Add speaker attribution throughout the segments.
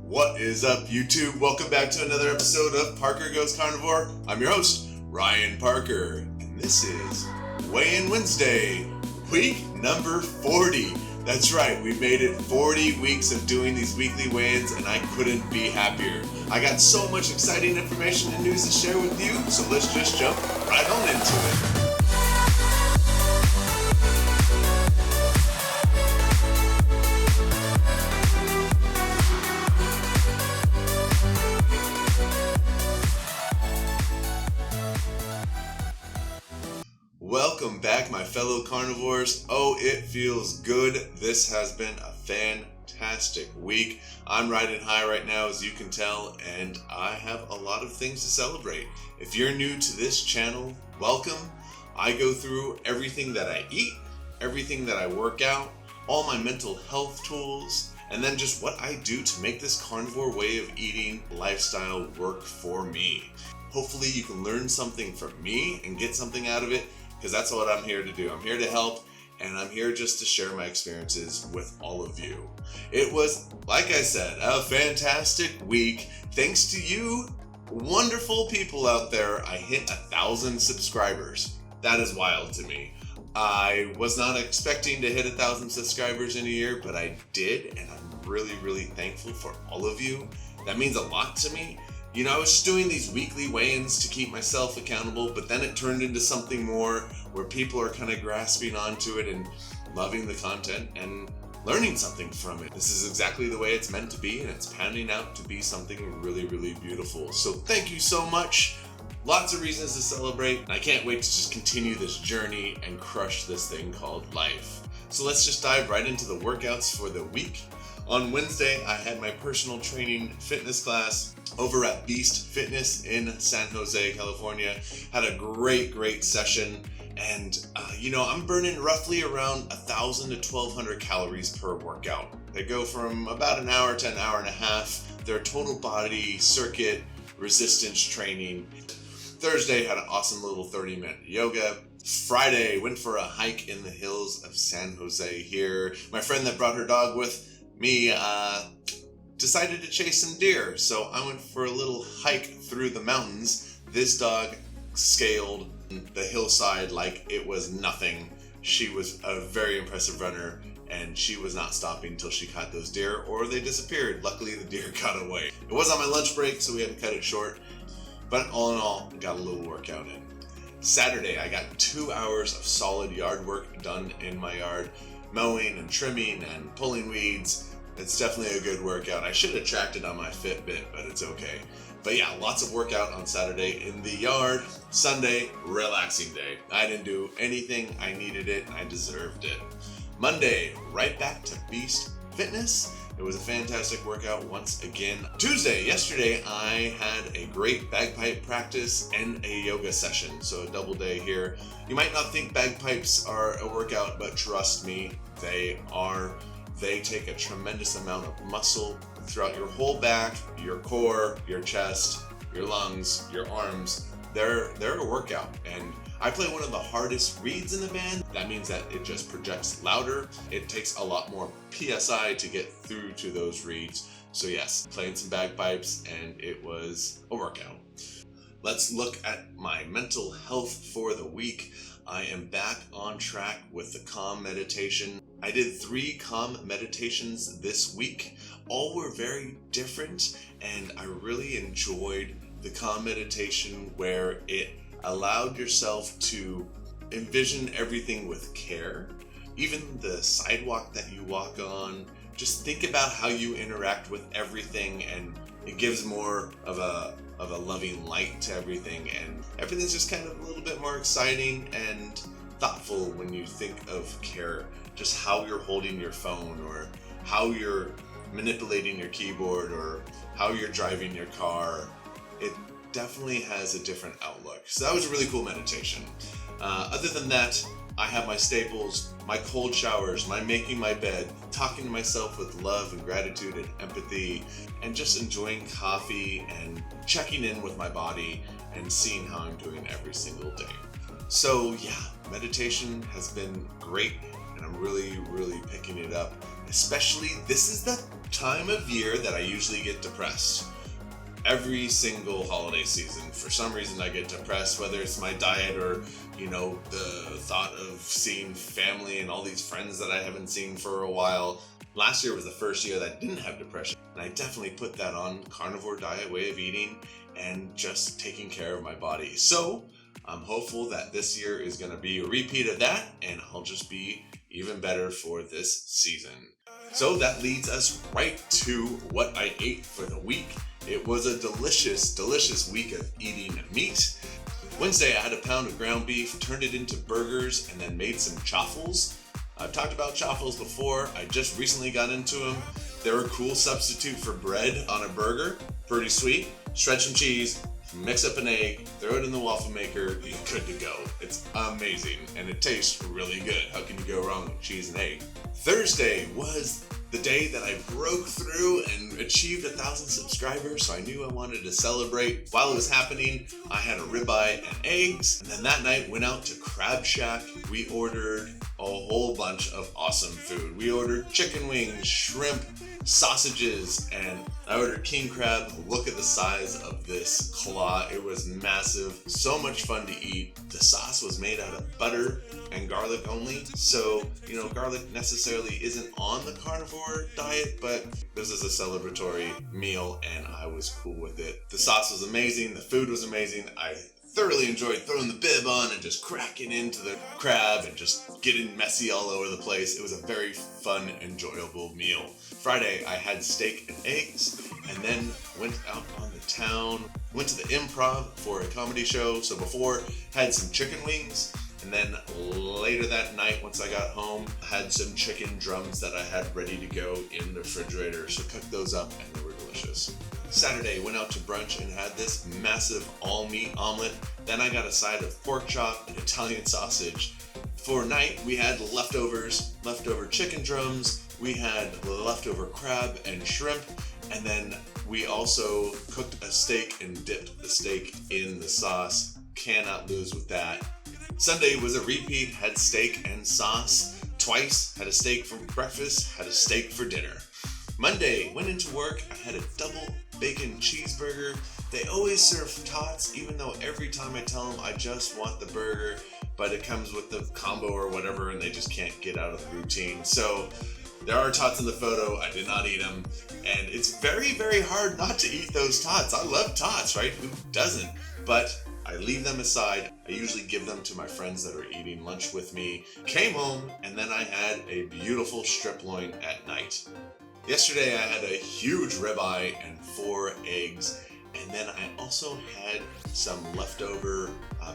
Speaker 1: What is up, YouTube? Welcome back to another episode of Parker Goes Carnivore. I'm your host, Ryan Parker, and this is Weigh-In Wednesday, week number 40. That's right, we made it 40 weeks of doing these weekly weigh-ins, and I couldn't be happier. I got so much exciting information and news to share with you, so let's just jump right on into it. Welcome back, my fellow carnivores. Oh, it feels good. This has been a fantastic week. I'm riding high right now, as you can tell, and I have a lot of things to celebrate. If you're new to this channel, welcome. I go through everything that I eat, everything that I work out, all my mental health tools, and then just what I do to make this carnivore way of eating lifestyle work for me. Hopefully you can learn something from me and get something out of it, because that's what I'm here to do. I'm here to help, and I'm here just to share my experiences with all of you. It was, like I said, a fantastic week. Thanks to you, wonderful people out there, I hit 1,000 subscribers. That is wild to me. I was not expecting to hit 1,000 subscribers in a year, but I did, and I'm really, really thankful for all of you. That means a lot to me. You know, I was just doing these weekly weigh-ins to keep myself accountable, but then it turned into something more where people are kind of grasping onto it and loving the content and learning something from it. This is exactly the way it's meant to be, and it's panning out to be something really, really beautiful. So thank you so much. Lots of reasons to celebrate. I can't wait to just continue this journey and crush this thing called life. So let's just dive right into the workouts for the week. On Wednesday, I had my personal training fitness class over at Beast Fitness in San Jose, California. Had a great session, and I'm burning roughly around 1,000 to 1,200 calories per workout. They go from about an hour to an hour and a half. They're total body circuit resistance training. Thursday had an awesome little 30-minute yoga. Friday, went for a hike in the hills of San Jose here. My friend that brought her dog with me decided to chase some deer, so I went for a little hike through the mountains. This dog scaled the hillside like it was nothing. She was a very impressive runner, and she was not stopping until she caught those deer, or they disappeared. Luckily, the deer got away. It was on my lunch break, so we had to cut it short, but all in all, got a little workout in. Saturday, I got 2 hours of solid yard work done in my yard, mowing and trimming and pulling weeds. It's definitely a good workout. I should have tracked it on my Fitbit, but it's okay. But yeah, lots of workout on Saturday in the yard. Sunday, relaxing day. I didn't do anything. I needed it. I deserved it. Monday, right back to Beast Fitness. It was a fantastic workout once again. Tuesday, yesterday, I had a great bagpipe practice and a yoga session. So a double day here. You might not think bagpipes are a workout, but trust me, they are. They take a tremendous amount of muscle throughout your whole back, your core, your chest, your lungs, your arms. They're a workout, and I play one of the hardest reeds in the band. That means that it just projects louder. It takes a lot more PSI to get through to those reeds. So yes, playing some bagpipes, and it was a workout. Let's look at my mental health for the week. I am back on track with the calm meditation. I did 3 calm meditations this week. All were very different, and I really enjoyed the calm meditation where it allowed yourself to envision everything with care. Even the sidewalk that you walk on, just think about how you interact with everything, and it gives more of a loving light to everything, and everything's just kind of a little bit more exciting and thoughtful when you think of care. Just how you're holding your phone, or how you're manipulating your keyboard, or how you're driving your car. It definitely has a different outlook. So that was a really cool meditation. Other than that, I have my staples, my cold showers, my making my bed, talking to myself with love and gratitude and empathy, and just enjoying coffee and checking in with my body and seeing how I'm doing every single day. So yeah, meditation has been great, and I'm really picking it up. Especially, this is the time of year that I usually get depressed. Every single holiday season, for some reason I get depressed, whether it's my diet or, the thought of seeing family and all these friends that I haven't seen for a while. Last year was the first year that I didn't have depression, and I definitely put that on carnivore diet way of eating and just taking care of my body. So I'm hopeful that this year is going to be a repeat of that, and I'll just be even better for this season. So that leads us right to what I ate for the week. It was a delicious, delicious week of eating meat. Wednesday, I had a pound of ground beef, turned it into burgers, and then made some chaffles. I've talked about chaffles before. I just recently got into them. They're a cool substitute for bread on a burger. Pretty sweet. Shred some cheese, mix up an egg, throw it in the waffle maker, you're good to go. It's amazing, and it tastes really good. How can you go wrong with cheese and egg? Thursday was the day that I broke through and achieved 1,000 subscribers, so I knew I wanted to celebrate. While it was happening, I had a ribeye and eggs, and then that night went out to Crab Shack. We ordered a whole bunch of awesome food. We ordered chicken wings, shrimp, sausages, and I ordered king crab. Look at the size of this claw. It was massive. So much fun to eat. The sauce was made out of butter and garlic only. So, garlic necessarily isn't on the carnivore diet, but this is a celebratory meal and I was cool with it. The sauce was amazing. The food was amazing. I thoroughly enjoyed throwing the bib on and just cracking into the crab and just getting messy all over the place. It was a very fun, enjoyable meal. Friday, I had steak and eggs, and then went out on the town, went to the Improv for a comedy show. So before, had some chicken wings, and then later that night, once I got home, had some chicken drums that I had ready to go in the refrigerator. So cooked those up, and they were delicious. Saturday, went out to brunch and had this massive all-meat omelet. Then I got a side of pork chop and Italian sausage. For night, we had leftover chicken drums, we had leftover crab and shrimp, and then we also cooked a steak and dipped the steak in the sauce. Cannot lose with that. Sunday was a repeat, had steak and sauce twice, had a steak for breakfast, had a steak for dinner. Monday, went into work, I had a double bacon cheeseburger. They always serve tots, even though every time I tell them I just want the burger, but it comes with the combo or whatever, and they just can't get out of the routine. So there are tots in the photo. I did not eat them, and it's very, very hard not to eat those tots. I love tots, right? Who doesn't? But I leave them aside. I usually give them to my friends that are eating lunch with me. Came home, and then I had a beautiful strip loin at night. Yesterday I had a huge ribeye and 4 eggs, and then I also had some leftover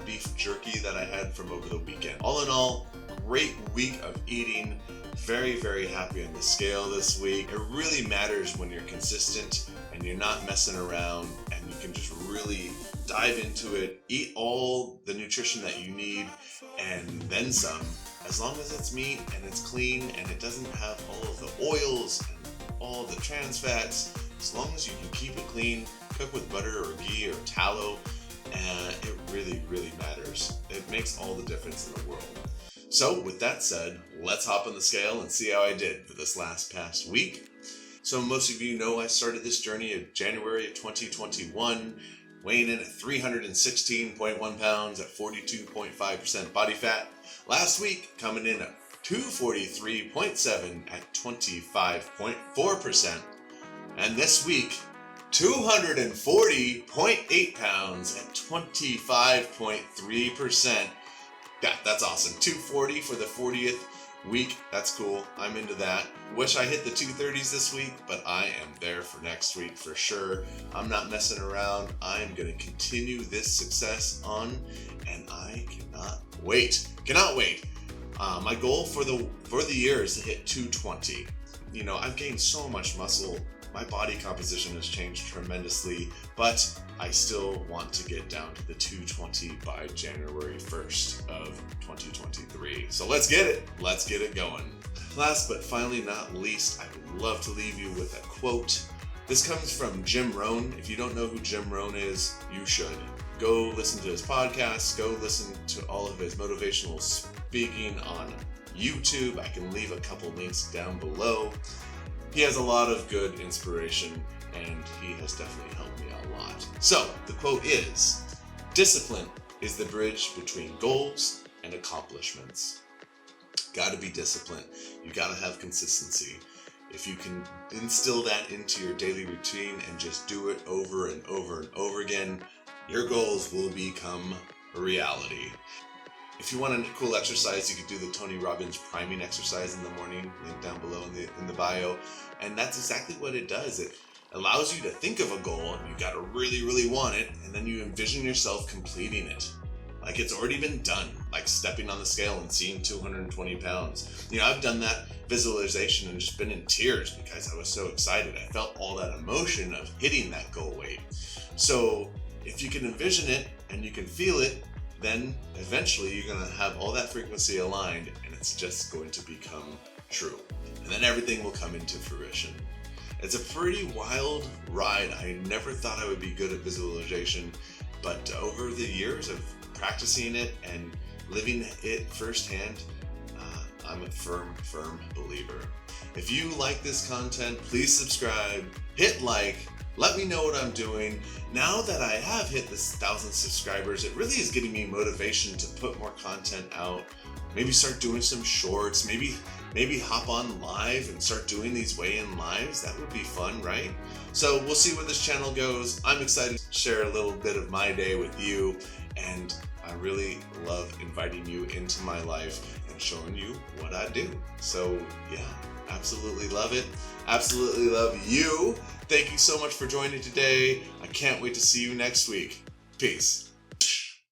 Speaker 1: beef jerky that I had from over the weekend. All in all, great week of eating. Very, very happy on the scale this week. It really matters when you're consistent and you're not messing around, and you can just really dive into it, eat all the nutrition that you need and then some, as long as it's meat and it's clean and it doesn't have all of the oils and all the trans fats. As long as you can keep it clean, cook with butter or ghee or tallow, and it really, really matters. It makes all the difference in the world. So with that said, let's hop on the scale and see how I did for this past week. So most of you know I started this journey in January of 2021, weighing in at 316.1 pounds at 42.5% body fat. Last week, coming in at 243.7 at 25.4%. And this week, 240.8 pounds at 25.3%. That's awesome. 240 for the 40th week. That's cool. I'm into that. Wish I hit the 230s this week, but I am there for next week for sure. I'm not messing around. I'm going to continue this success on, and I cannot wait. My goal for the year is to hit 220. I've gained so much muscle. My body composition has changed tremendously, but I still want to get down to the 220 by January 1st of 2023. So let's get it. Let's get it going. Last but finally not least, I would love to leave you with a quote. This comes from Jim Rohn. If you don't know who Jim Rohn is, you should. Go listen to his podcast. Go listen to all of his motivational speaking on YouTube. I can leave a couple links down below. He has a lot of good inspiration, and he has definitely helped me a lot. So, the quote is, "Discipline is the bridge between goals and accomplishments." Gotta be disciplined. You gotta have consistency. If you can instill that into your daily routine and just do it over and over and over again, your goals will become a reality. If you want a cool exercise, you could do the Tony Robbins priming exercise in the morning, link down below in the bio. And that's exactly what it does. It allows you to think of a goal, and you gotta really, really want it, and then you envision yourself completing it. Like it's already been done, like stepping on the scale and seeing 220 pounds. I've done that visualization and just been in tears because I was so excited. I felt all that emotion of hitting that goal weight. So if you can envision it and you can feel it, then eventually you're gonna have all that frequency aligned, and it's just going to become true. And then everything will come into fruition. It's a pretty wild ride. I never thought I would be good at visualization, but over the years of practicing it and living it firsthand, I'm a firm believer. If you like this content, please subscribe, hit like, let me know what I'm doing. Now that I have hit this 1,000 subscribers, it really is giving me motivation to put more content out. Maybe start doing some shorts, maybe hop on live and start doing these weigh-in lives. That would be fun, right? So we'll see where this channel goes. I'm excited to share a little bit of my day with you, and I really love inviting you into my life and showing you what I do. So yeah, absolutely love it. Absolutely love you. Thank you so much for joining today. I can't wait to see you next week. Peace.